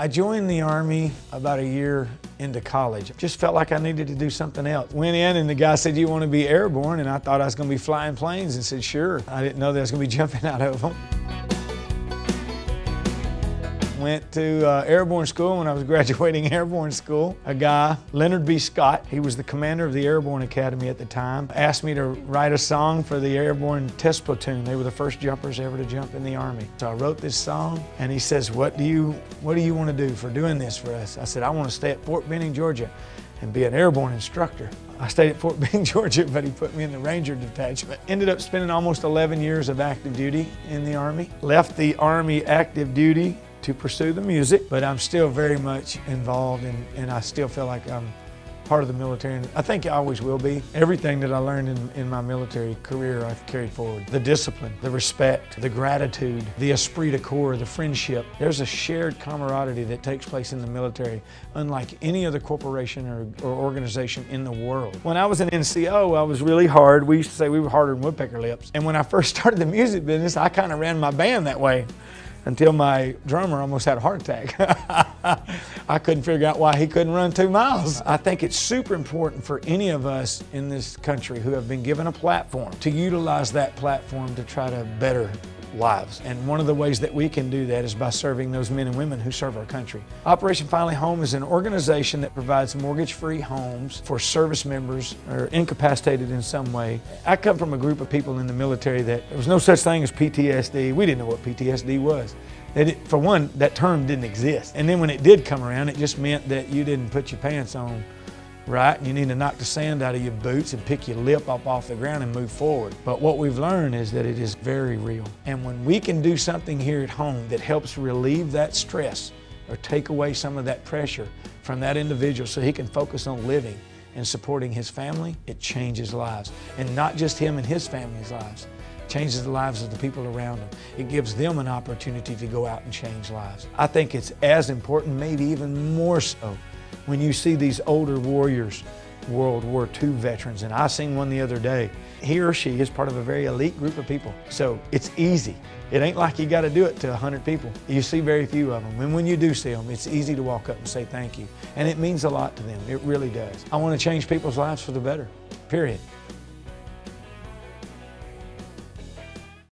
I joined the Army about a year into college. Just felt like I needed to do something else. Went in and the guy said, "You want to be airborne?" And I thought I was going to be flying planes and said, "Sure." I didn't know that I was going to be jumping out of them. Went to airborne school. When I was graduating airborne school, a guy, Leonard B. Scott, he was the commander of the Airborne Academy at the time, asked me to write a song for the airborne test platoon. They were the first jumpers ever to jump in the Army. So I wrote this song, and he says, what do you want to do for doing this for us? I said, "I want to stay at Fort Benning, Georgia and be an airborne instructor." I stayed at Fort Benning, Georgia, but he put me in the Ranger Detachment. Ended up spending almost 11 years of active duty in the Army. Left the Army active duty to pursue the music, but I'm still very much involved and I still feel like I'm part of the military, and I think I always will be. Everything that I learned in my military career I've carried forward. The discipline, the respect, the gratitude, the esprit de corps, the friendship. There's a shared camaraderie that takes place in the military unlike any other corporation or organization in the world. When I was an NCO, I was really hard. We used to say we were harder than woodpecker lips. And when I first started the music business, I kind of ran my band that way, until my drummer almost had a heart attack. I couldn't figure out why he couldn't run 2 miles. I think it's super important for any of us in this country who have been given a platform to utilize that platform to try to better lives. And one of the ways that we can do that is by serving those men and women who serve our country. Operation Finally Home is an organization that provides mortgage-free homes for service members or incapacitated in some way. I come from a group of people in the military that there was no such thing as PTSD. We didn't know what PTSD was. For one, that term didn't exist. And then when it did come around, it just meant that you didn't put your pants on right, and you need to knock the sand out of your boots and pick your lip up off the ground and move forward. But what we've learned is that it is very real. And when we can do something here at home that helps relieve that stress or take away some of that pressure from that individual so he can focus on living and supporting his family, it changes lives. And not just him and his family's lives. It changes the lives of the people around him. It gives them an opportunity to go out and change lives. I think it's as important, maybe even more so, when you see these older warriors, World War II veterans, and I seen one the other day. He or she is part of a very elite group of people. So it's easy. It ain't like you gotta do it to 100 people. You see very few of them. And when you do see them, it's easy to walk up and say thank you. And it means a lot to them, it really does. I wanna change people's lives for the better, period.